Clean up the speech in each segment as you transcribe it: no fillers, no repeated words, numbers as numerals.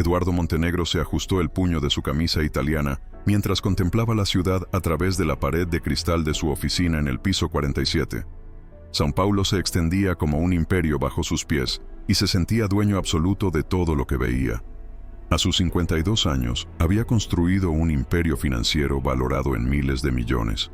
Eduardo Montenegro se ajustó el puño de su camisa italiana mientras contemplaba la ciudad a través de la pared de cristal de su oficina en el piso 47. São Paulo se extendía como un imperio bajo sus pies y se sentía dueño absoluto de todo lo que veía. A sus 52 años, había construido un imperio financiero valorado en miles de millones,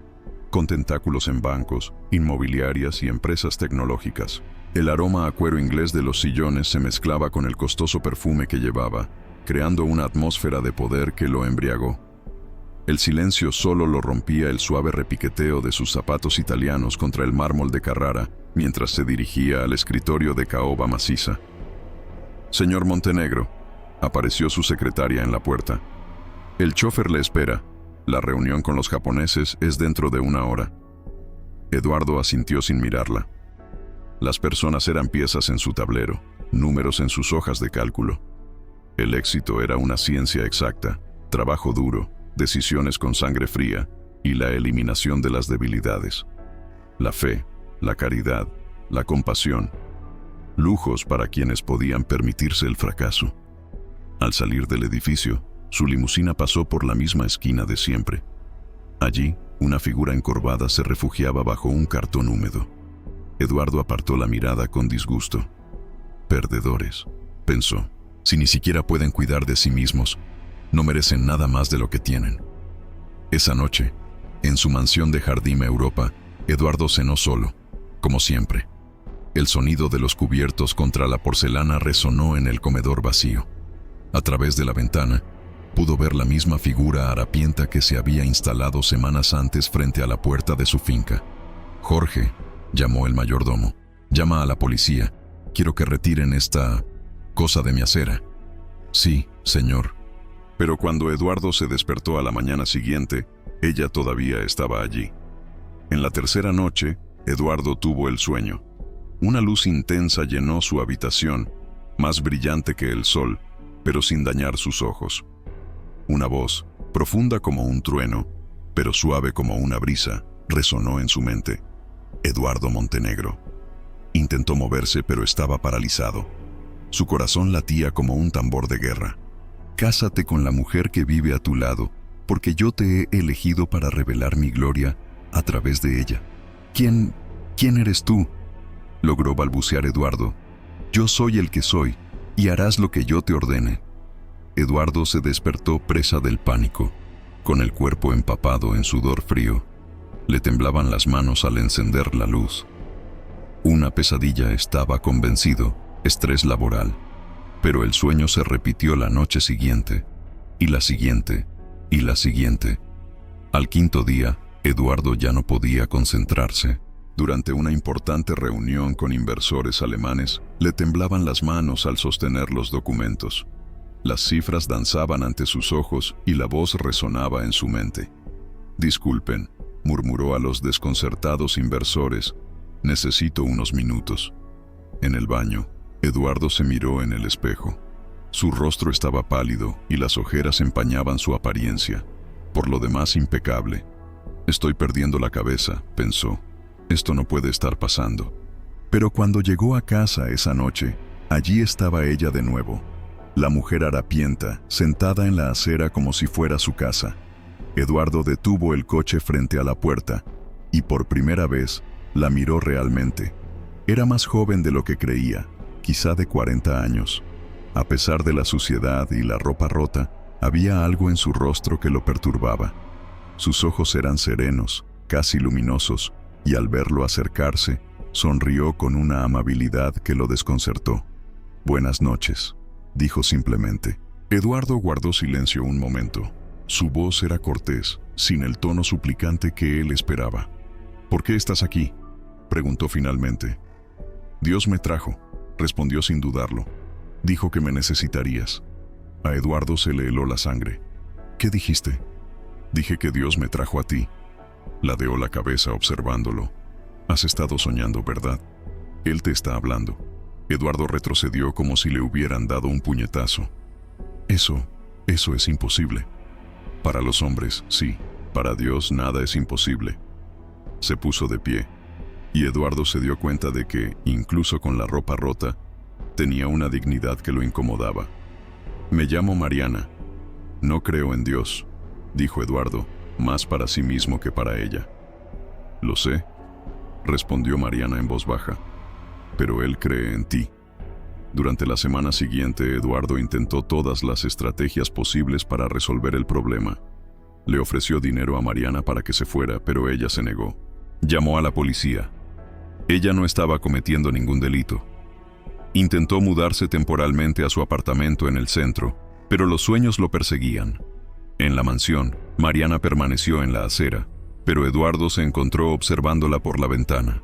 con tentáculos en bancos, inmobiliarias y empresas tecnológicas. El aroma a cuero inglés de los sillones se mezclaba con el costoso perfume que llevaba, creando una atmósfera de poder que lo embriagó. El silencio solo lo rompía el suave repiqueteo de sus zapatos italianos contra el mármol de Carrara, mientras se dirigía al escritorio de caoba maciza. «Señor Montenegro», apareció su secretaria en la puerta. «El chofer le espera. La reunión con los japoneses es dentro de 1 hora». Eduardo asintió sin mirarla. Las personas eran piezas en su tablero, números en sus hojas de cálculo. El éxito era una ciencia exacta, trabajo duro, decisiones con sangre fría y la eliminación de las debilidades. La fe, la caridad, la compasión. Lujos para quienes podían permitirse el fracaso. Al salir del edificio, su limusina pasó por la misma esquina de siempre. Allí, una figura encorvada se refugiaba bajo un cartón húmedo. Eduardo apartó la mirada con disgusto. «Perdedores», pensó. «Si ni siquiera pueden cuidar de sí mismos, no merecen nada más de lo que tienen». Esa noche, en su mansión de Jardim Europa, Eduardo cenó solo, como siempre. El sonido de los cubiertos contra la porcelana resonó en el comedor vacío. A través de la ventana, pudo ver la misma figura harapienta que se había instalado semanas antes frente a la puerta de su finca. «Jorge», llamó el mayordomo, «llama a la policía. Quiero que retiren esta cosa de mi acera». «Sí, señor». Pero cuando Eduardo se despertó a la mañana siguiente, ella todavía estaba allí. En la tercera noche, Eduardo tuvo el sueño. Una luz intensa llenó su habitación, más brillante que el sol, pero sin dañar sus ojos. Una voz, profunda como un trueno, pero suave como una brisa, resonó en su mente. Eduardo Montenegro. Intentó moverse, pero estaba paralizado. Su corazón latía como un tambor de guerra. «Cásate con la mujer que vive a tu lado, porque yo te he elegido para revelar mi gloria a través de ella». ¿Quién eres tú?», logró balbucear Eduardo. «Yo soy el que soy, y harás lo que yo te ordene». Eduardo se despertó presa del pánico, con el cuerpo empapado en sudor frío. Le temblaban las manos al encender la luz. Una pesadilla, estaba convencido, estrés laboral. Pero el sueño se repitió la noche siguiente, y la siguiente, y la siguiente. Al quinto día, Eduardo ya no podía concentrarse. Durante una importante reunión con inversores alemanes, le temblaban las manos al sostener los documentos. Las cifras danzaban ante sus ojos y la voz resonaba en su mente. «Disculpen», murmuró a los desconcertados inversores, «necesito unos minutos». En el baño, Eduardo se miró en el espejo. Su rostro estaba pálido y las ojeras empañaban su apariencia, por lo demás impecable. «Estoy perdiendo la cabeza», pensó. «Esto no puede estar pasando». Pero cuando llegó a casa esa noche, allí estaba ella de nuevo. La mujer harapienta, sentada en la acera como si fuera su casa. Eduardo detuvo el coche frente a la puerta y por primera vez la miró realmente. Era más joven de lo que creía, quizá de 40 años. A pesar de la suciedad y la ropa rota, había algo en su rostro que lo perturbaba. Sus ojos eran serenos, casi luminosos, y al verlo acercarse, sonrió con una amabilidad que lo desconcertó. «Buenas noches», dijo simplemente. Eduardo guardó silencio un momento. Su voz era cortés, sin el tono suplicante que él esperaba. «¿Por qué estás aquí?», preguntó finalmente. «Dios me trajo», respondió sin dudarlo. «Dijo que me necesitarías». A Eduardo se le heló la sangre. «¿Qué dijiste?». «Dije que Dios me trajo a ti». Ladeó la cabeza observándolo. «Has estado soñando, ¿verdad? Él te está hablando». Eduardo retrocedió como si le hubieran dado un puñetazo. Eso es imposible». «Para los hombres, sí. Para Dios nada es imposible». Se puso de pie, y Eduardo se dio cuenta de que, incluso con la ropa rota, tenía una dignidad que lo incomodaba. Me llamo Mariana. No creo en Dios, dijo Eduardo, más para sí mismo que para ella. Lo sé, respondió Mariana en voz baja, pero él cree en ti. Durante la semana siguiente, Eduardo intentó todas las estrategias posibles para resolver el problema. Le ofreció dinero a Mariana para que se fuera, pero ella se negó. Llamó a la policía. Ella no estaba cometiendo ningún delito. Intentó mudarse temporalmente a su apartamento en el centro, pero los sueños lo perseguían. En la mansión, Mariana permaneció en la acera, pero Eduardo se encontró observándola por la ventana.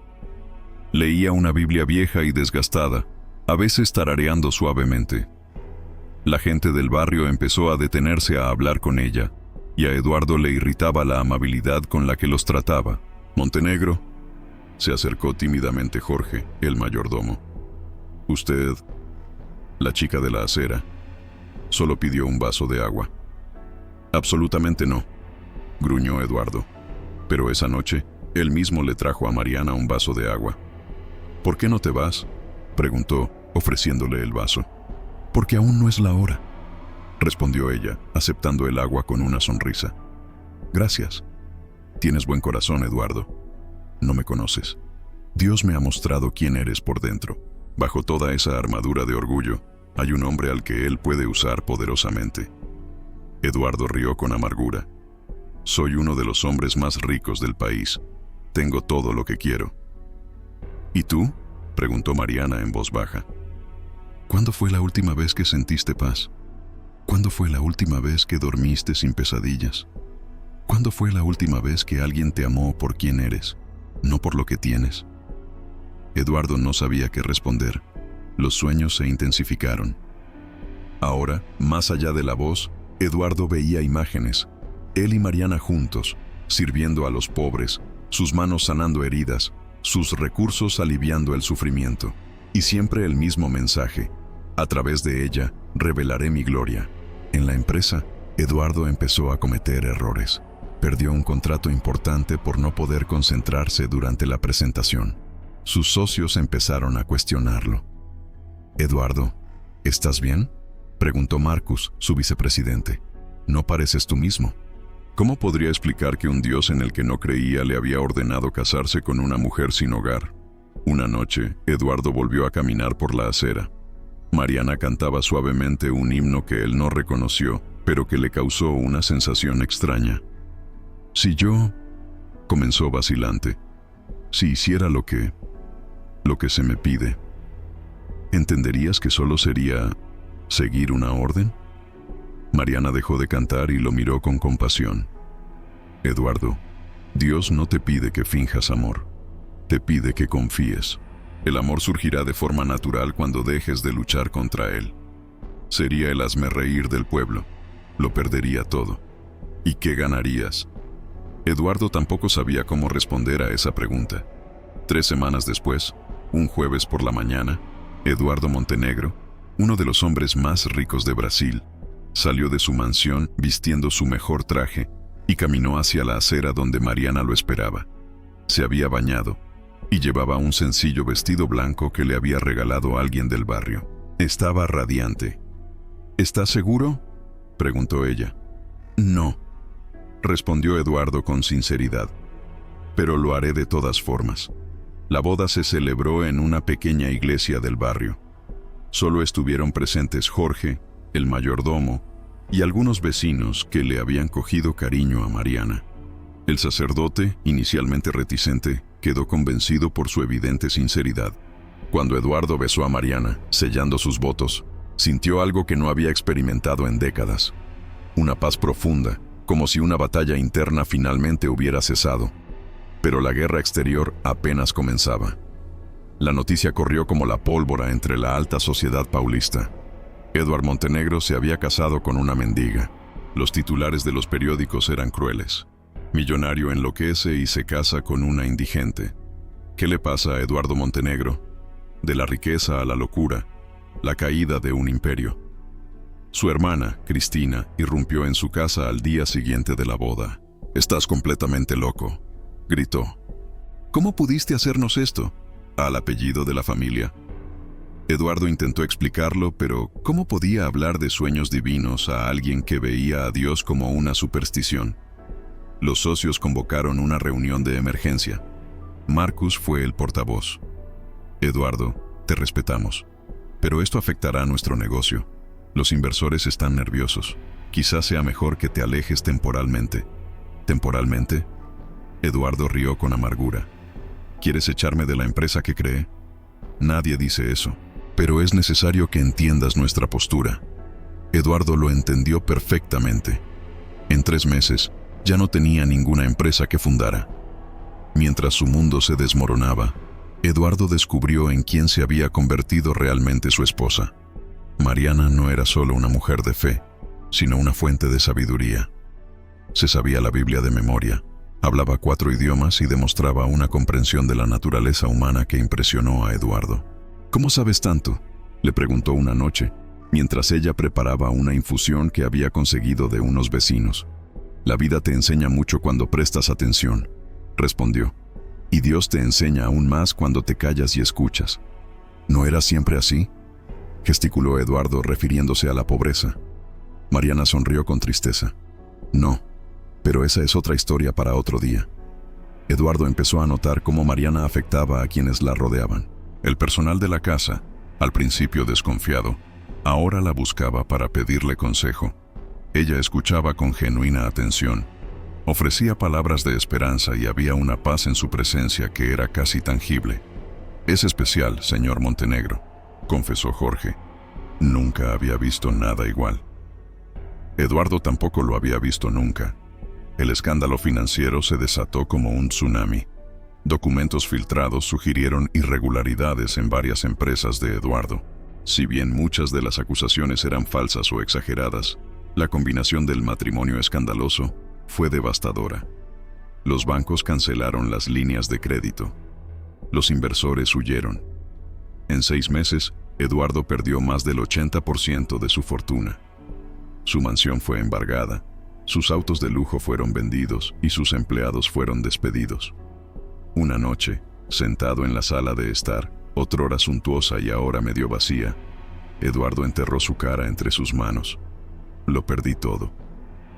Leía una Biblia vieja y desgastada, a veces tarareando suavemente. La gente del barrio empezó a detenerse a hablar con ella, y a Eduardo le irritaba la amabilidad con la que los trataba. «Montenegro», se acercó tímidamente Jorge, el mayordomo. «Usted, la chica de la acera, solo pidió un vaso de agua». «Absolutamente no», gruñó Eduardo. Pero esa noche, él mismo le trajo a Mariana un vaso de agua. «¿Por qué no te vas?», preguntó, ofreciéndole el vaso. «Porque aún no es la hora», respondió ella, aceptando el agua con una sonrisa. «Gracias. Tienes buen corazón, Eduardo. No me conoces. Dios me ha mostrado quién eres por dentro. Bajo toda esa armadura de orgullo, hay un hombre al que él puede usar poderosamente». Eduardo rió con amargura. «Soy uno de los hombres más ricos del país. Tengo todo lo que quiero». «¿Y tú?», preguntó Mariana en voz baja. «¿Cuándo fue la última vez que sentiste paz? ¿Cuándo fue la última vez que dormiste sin pesadillas? ¿Cuándo fue la última vez que alguien te amó por quien eres, no por lo que tienes?». Eduardo no sabía qué responder. Los sueños se intensificaron. Ahora, más allá de la voz, Eduardo veía imágenes. Él y Mariana juntos, sirviendo a los pobres, sus manos sanando heridas, sus recursos aliviando el sufrimiento. Y siempre el mismo mensaje: a través de ella, revelaré mi gloria. En la empresa, Eduardo empezó a cometer errores. Perdió un contrato importante por no poder concentrarse durante la presentación. Sus socios empezaron a cuestionarlo. «Eduardo, ¿estás bien?», preguntó Marcus, su vicepresidente. «No pareces tú mismo». ¿Cómo podría explicar que un Dios en el que no creía le había ordenado casarse con una mujer sin hogar? Una noche, Eduardo volvió a caminar por la acera. Mariana cantaba suavemente un himno que él no reconoció, pero que le causó una sensación extraña. «Si yo», comenzó vacilante, «si hiciera lo que se me pide, ¿entenderías que solo sería seguir una orden?». Mariana dejó de cantar y lo miró con compasión. «Eduardo, Dios no te pide que finjas amor, te pide que confíes. El amor surgirá de forma natural cuando dejes de luchar contra él. Sería el hazmerreír del pueblo, lo perdería todo. ¿Y qué ganarías?». Eduardo tampoco sabía cómo responder a esa pregunta. 3 semanas después, un jueves por la mañana, Eduardo Montenegro, uno de los hombres más ricos de Brasil, salió de su mansión vistiendo su mejor traje y caminó hacia la acera donde Mariana lo esperaba. Se había bañado y llevaba un sencillo vestido blanco que le había regalado alguien del barrio. Estaba radiante. «¿Estás seguro?», preguntó ella. «No», respondió Eduardo con sinceridad. «Pero lo haré de todas formas». La boda se celebró en una pequeña iglesia del barrio. Solo estuvieron presentes Jorge, el mayordomo, y algunos vecinos que le habían cogido cariño a Mariana. El sacerdote, inicialmente reticente, quedó convencido por su evidente sinceridad. Cuando Eduardo besó a Mariana, sellando sus votos, sintió algo que no había experimentado en décadas. Una paz profunda, como si una batalla interna finalmente hubiera cesado. Pero la guerra exterior apenas comenzaba. La noticia corrió como la pólvora entre la alta sociedad paulista. Eduardo Montenegro se había casado con una mendiga. Los titulares de los periódicos eran crueles. Millonario enloquece y se casa con una indigente. ¿Qué le pasa a Eduardo Montenegro? De la riqueza a la locura, la caída de un imperio. Su hermana, Cristina, irrumpió en su casa al día siguiente de la boda. «Estás completamente loco», gritó. «¿Cómo pudiste hacernos esto?», al apellido de la familia. Eduardo intentó explicarlo, pero ¿cómo podía hablar de sueños divinos a alguien que veía a Dios como una superstición? Los socios convocaron una reunión de emergencia. Marcus fue el portavoz. Eduardo, te respetamos, pero esto afectará a nuestro negocio. Los inversores están nerviosos. Quizás sea mejor que te alejes temporalmente. ¿Temporalmente? Eduardo rió con amargura. ¿Quieres echarme de la empresa que creé? Nadie dice eso, pero es necesario que entiendas nuestra postura. Eduardo lo entendió perfectamente. En 3 meses, ya no tenía ninguna empresa que fundara. Mientras su mundo se desmoronaba, Eduardo descubrió en quién se había convertido realmente su esposa. Mariana no era solo una mujer de fe, sino una fuente de sabiduría. Se sabía la Biblia de memoria, hablaba 4 idiomas y demostraba una comprensión de la naturaleza humana que impresionó a Eduardo. ¿Cómo sabes tanto?, le preguntó una noche, mientras ella preparaba una infusión que había conseguido de unos vecinos. La vida te enseña mucho cuando prestas atención, respondió. Y Dios te enseña aún más cuando te callas y escuchas. ¿No era siempre así?, gesticuló Eduardo refiriéndose a la pobreza. Mariana sonrió con tristeza. No, pero esa es otra historia para otro día. Eduardo empezó a notar cómo Mariana afectaba a quienes la rodeaban. El personal de la casa, al principio desconfiado, ahora la buscaba para pedirle consejo. Ella escuchaba con genuina atención. Ofrecía palabras de esperanza y había una paz en su presencia que era casi tangible. Es especial, señor Montenegro, confesó Jorge. Nunca había visto nada igual. Eduardo tampoco lo había visto nunca. El escándalo financiero se desató como un tsunami. Documentos filtrados sugirieron irregularidades en varias empresas de Eduardo. Si bien muchas de las acusaciones eran falsas o exageradas, la combinación del matrimonio escandaloso fue devastadora. Los bancos cancelaron las líneas de crédito. Los inversores huyeron. En 6 meses, Eduardo perdió más del 80% de su fortuna. Su mansión fue embargada, sus autos de lujo fueron vendidos y sus empleados fueron despedidos. Una noche, sentado en la sala de estar, otrora suntuosa y ahora medio vacía, Eduardo enterró su cara entre sus manos. Lo perdí todo,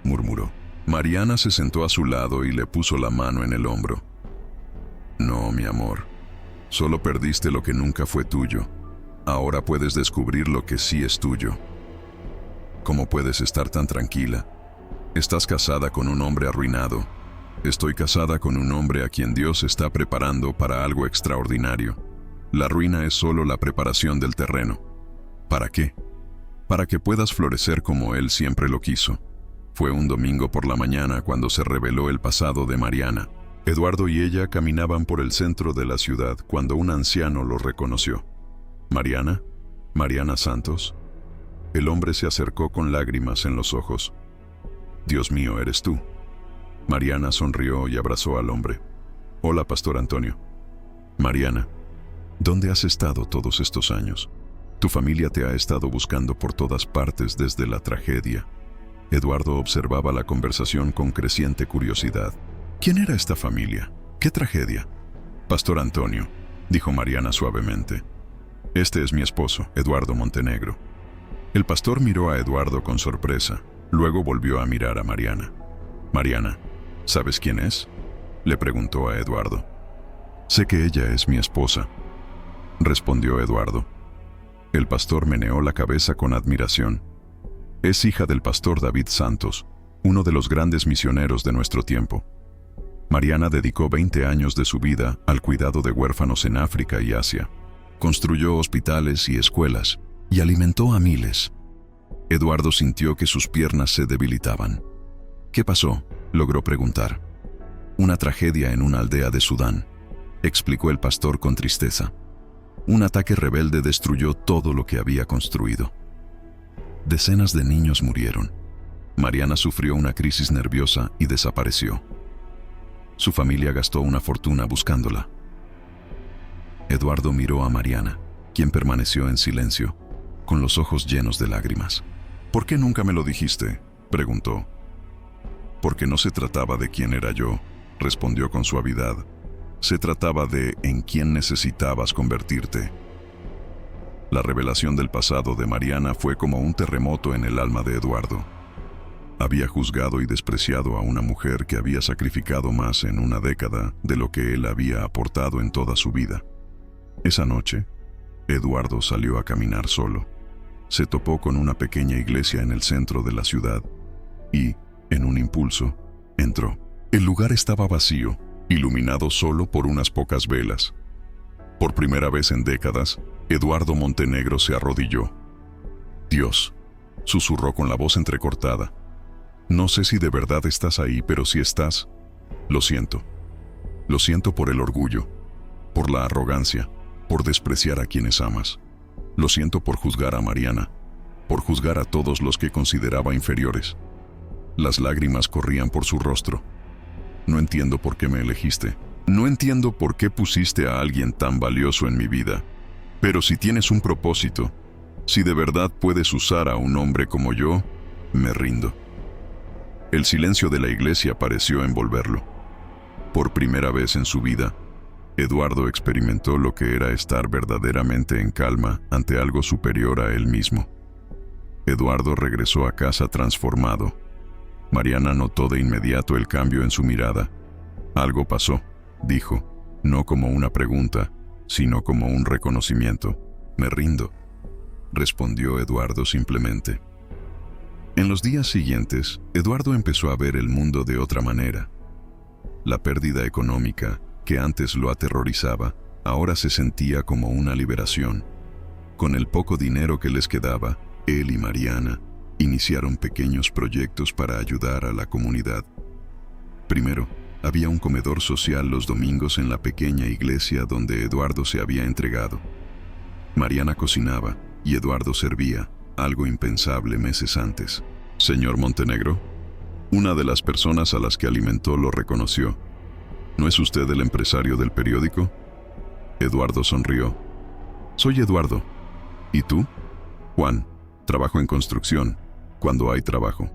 murmuró. Mariana se sentó a su lado y le puso la mano en el hombro. No, mi amor, solo perdiste lo que nunca fue tuyo. Ahora puedes descubrir lo que sí es tuyo. ¿Cómo puedes estar tan tranquila? Estás casada con un hombre arruinado. Estoy casada con un hombre a quien Dios está preparando para algo extraordinario. La ruina es solo la preparación del terreno. ¿Para qué? Para que puedas florecer como Él siempre lo quiso. Fue un domingo por la mañana cuando se reveló el pasado de Mariana. Eduardo y ella caminaban por el centro de la ciudad cuando un anciano los reconoció. ¿Mariana? ¿Mariana Santos? El hombre se acercó con lágrimas en los ojos. Dios mío, ¿eres tú? Mariana sonrió y abrazó al hombre. Hola, Pastor Antonio. Mariana, ¿dónde has estado todos estos años? Tu familia te ha estado buscando por todas partes desde la tragedia. Eduardo observaba la conversación con creciente curiosidad. ¿Quién era esta familia? ¿Qué tragedia? Pastor Antonio, dijo Mariana suavemente. Este es mi esposo, Eduardo Montenegro. El pastor miró a Eduardo con sorpresa, luego volvió a mirar a Mariana. Mariana, ¿sabes quién es?, le preguntó a Eduardo. Sé que ella es mi esposa, respondió Eduardo. El pastor meneó la cabeza con admiración. Es hija del pastor David Santos, uno de los grandes misioneros de nuestro tiempo. Mariana dedicó 20 años de su vida al cuidado de huérfanos en África y Asia. Construyó hospitales y escuelas y alimentó a miles. Eduardo sintió que sus piernas se debilitaban. ¿Qué pasó?, logró preguntar. Una tragedia en una aldea de Sudán, explicó el pastor con tristeza. Un ataque rebelde destruyó todo lo que había construido. Decenas de niños murieron. Mariana sufrió una crisis nerviosa y desapareció. Su familia gastó una fortuna buscándola. Eduardo miró a Mariana, quien permaneció en silencio, con los ojos llenos de lágrimas. ¿Por qué nunca me lo dijiste?, preguntó. Porque no se trataba de quién era yo, respondió con suavidad. Se trataba de en quién necesitabas convertirte. La revelación del pasado de Mariana fue como un terremoto en el alma de Eduardo. Había juzgado y despreciado a una mujer que había sacrificado más en una década de lo que él había aportado en toda su vida. Esa noche, Eduardo salió a caminar solo. Se topó con una pequeña iglesia en el centro de la ciudad y, en un impulso, entró. El lugar estaba vacío, iluminado solo por unas pocas velas. Por primera vez en décadas, Eduardo Montenegro se arrodilló. «Dios», susurró con la voz entrecortada, «no sé si de verdad estás ahí, pero si estás, lo siento. Lo siento por el orgullo, por la arrogancia, por despreciar a quienes amas. Lo siento por juzgar a Mariana, por juzgar a todos los que consideraba inferiores». Las lágrimas corrían por su rostro. «No entiendo por qué me elegiste. No entiendo por qué pusiste a alguien tan valioso en mi vida. Pero si tienes un propósito, si de verdad puedes usar a un hombre como yo, me rindo». El silencio de la iglesia pareció envolverlo. Por primera vez en su vida, Eduardo experimentó lo que era estar verdaderamente en calma ante algo superior a él mismo. Eduardo regresó a casa transformado. Mariana notó de inmediato el cambio en su mirada. «Algo pasó», dijo, no como una pregunta, sino como un reconocimiento. «Me rindo», respondió Eduardo simplemente. En los días siguientes, Eduardo empezó a ver el mundo de otra manera. La pérdida económica, que antes lo aterrorizaba, ahora se sentía como una liberación. Con el poco dinero que les quedaba, él y Mariana iniciaron pequeños proyectos para ayudar a la comunidad. Primero, había un comedor social los domingos en la pequeña iglesia donde Eduardo se había entregado. Mariana cocinaba y Eduardo servía, algo impensable meses antes. «Señor Montenegro», una de las personas a las que alimentó lo reconoció. «¿No es usted el empresario del periódico?». Eduardo sonrió. «Soy Eduardo. ¿Y tú?». «Juan, trabajo en construcción, cuando hay trabajo».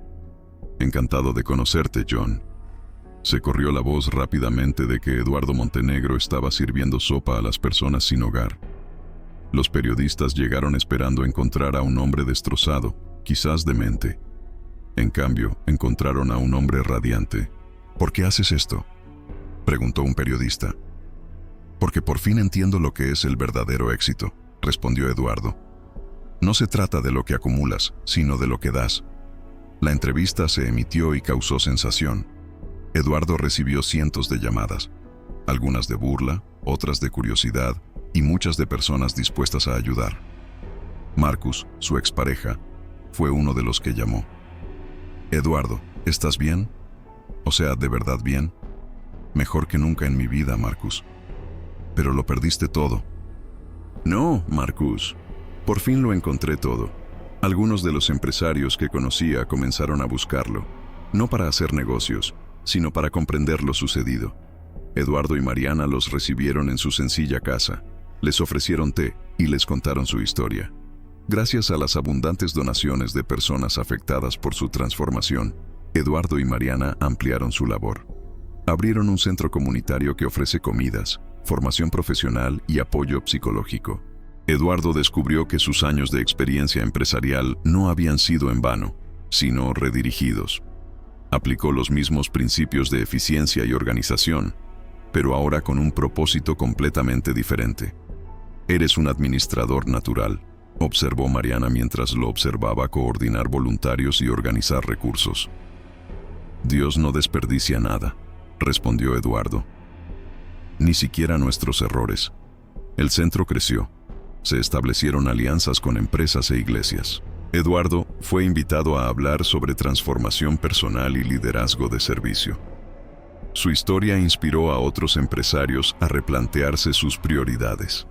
«Encantado de conocerte, John». Se corrió la voz rápidamente de que Eduardo Montenegro estaba sirviendo sopa a las personas sin hogar. Los periodistas llegaron esperando encontrar a un hombre destrozado, quizás demente. En cambio, encontraron a un hombre radiante. «¿Por qué haces esto?», preguntó un periodista. «Porque por fin entiendo lo que es el verdadero éxito», respondió Eduardo. «No se trata de lo que acumulas, sino de lo que das». La entrevista se emitió y causó sensación. Eduardo recibió cientos de llamadas, algunas de burla, otras de curiosidad y muchas de personas dispuestas a ayudar. Marcus, su expareja, fue uno de los que llamó. «Eduardo, ¿estás bien? O sea, ¿de verdad bien?». «Mejor que nunca en mi vida, Marcus». «Pero lo perdiste todo». «No, Marcus. Por fin lo encontré todo. Algunos de los empresarios que conocía comenzaron a buscarlo, no para hacer negocios, sino para comprender lo sucedido. Eduardo y Mariana los recibieron en su sencilla casa, les ofrecieron té y les contaron su historia. Gracias a las abundantes donaciones de personas afectadas por su transformación, Eduardo y Mariana ampliaron su labor. Abrieron un centro comunitario que ofrece comidas, formación profesional y apoyo psicológico. Eduardo descubrió que sus años de experiencia empresarial no habían sido en vano, sino redirigidos. Aplicó los mismos principios de eficiencia y organización, pero ahora con un propósito completamente diferente. «Eres un administrador natural», observó Mariana mientras lo observaba coordinar voluntarios y organizar recursos. «Dios no desperdicia nada», respondió Eduardo. «Ni siquiera nuestros errores». El centro creció. Se establecieron alianzas con empresas e iglesias. Eduardo fue invitado a hablar sobre transformación personal y liderazgo de servicio. Su historia inspiró a otros empresarios a replantearse sus prioridades.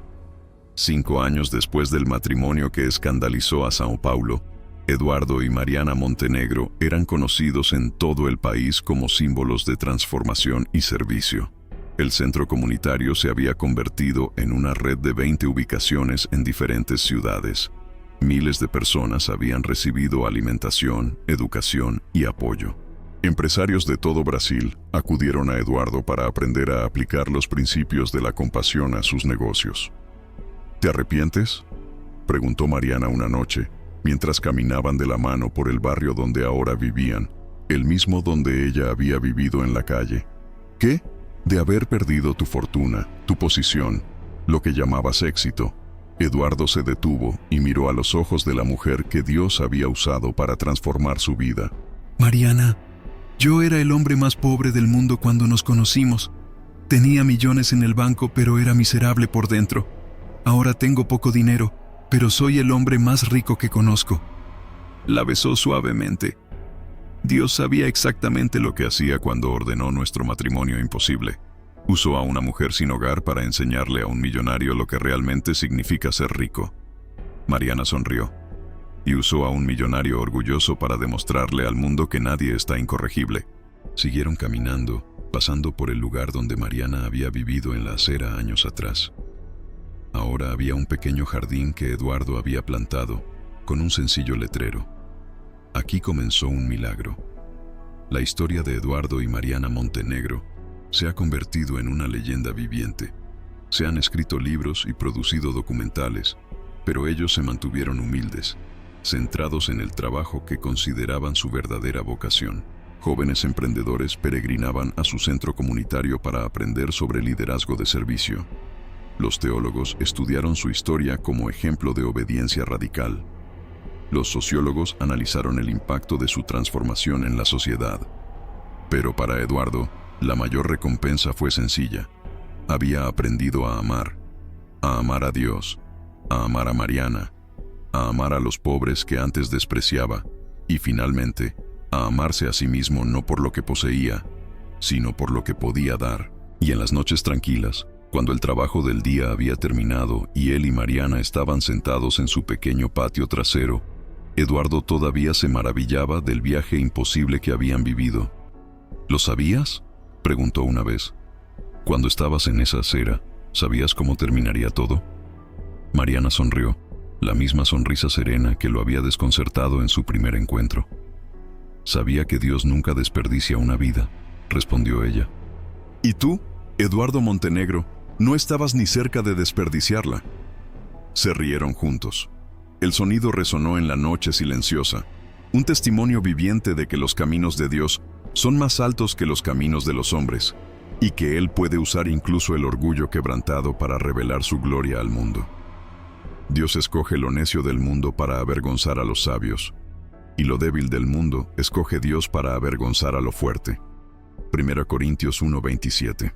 5 años después del matrimonio que escandalizó a São Paulo, Eduardo y Mariana Montenegro eran conocidos en todo el país como símbolos de transformación y servicio. El centro comunitario se había convertido en una red de 20 ubicaciones en diferentes ciudades. Miles de personas habían recibido alimentación, educación y apoyo. Empresarios de todo Brasil acudieron a Eduardo para aprender a aplicar los principios de la compasión a sus negocios. «¿Te arrepientes?», preguntó Mariana una noche, mientras caminaban de la mano por el barrio donde ahora vivían, el mismo donde ella había vivido en la calle. ¿Qué? De haber perdido tu fortuna, tu posición, lo que llamabas éxito. Eduardo se detuvo y miró a los ojos de la mujer que Dios había usado para transformar su vida. Mariana, yo era el hombre más pobre del mundo cuando nos conocimos. Tenía millones en el banco, pero era miserable por dentro. Ahora tengo poco dinero, pero soy el hombre más rico que conozco. La besó suavemente. Dios sabía exactamente lo que hacía cuando ordenó nuestro matrimonio imposible. Usó a una mujer sin hogar para enseñarle a un millonario lo que realmente significa ser rico. Mariana sonrió. Y usó a un millonario orgulloso para demostrarle al mundo que nadie está incorregible. Siguieron caminando, pasando por el lugar donde Mariana había vivido en la acera años atrás. Ahora había un pequeño jardín que Eduardo había plantado, con un sencillo letrero. Aquí comenzó un milagro. La historia de Eduardo y Mariana Montenegro se ha convertido en una leyenda viviente. Se han escrito libros y producido documentales, pero ellos se mantuvieron humildes, centrados en el trabajo que consideraban su verdadera vocación. Jóvenes emprendedores peregrinaban a su centro comunitario para aprender sobre liderazgo de servicio. Los teólogos estudiaron su historia como ejemplo de obediencia radical. Los sociólogos analizaron el impacto de su transformación en la sociedad. Pero para Eduardo, la mayor recompensa fue sencilla. Había aprendido a amar a Dios, a amar a Mariana, a amar a los pobres que antes despreciaba y finalmente a amarse a sí mismo no por lo que poseía, sino por lo que podía dar. Y en las noches tranquilas, cuando el trabajo del día había terminado y él y Mariana estaban sentados en su pequeño patio trasero, Eduardo todavía se maravillaba del viaje imposible que habían vivido. ¿Lo sabías?, preguntó una vez. Cuando estabas en esa acera, ¿sabías cómo terminaría todo? Mariana sonrió, la misma sonrisa serena que lo había desconcertado en su primer encuentro. Sabía que Dios nunca desperdicia una vida, respondió ella. ¿Y tú, Eduardo Montenegro, no estabas ni cerca de desperdiciarla? Se rieron juntos. El sonido resonó en la noche silenciosa, un testimonio viviente de que los caminos de Dios son más altos que los caminos de los hombres, y que Él puede usar incluso el orgullo quebrantado para revelar su gloria al mundo. Dios escoge lo necio del mundo para avergonzar a los sabios, y lo débil del mundo escoge Dios para avergonzar a lo fuerte. 1 Corintios 1:27.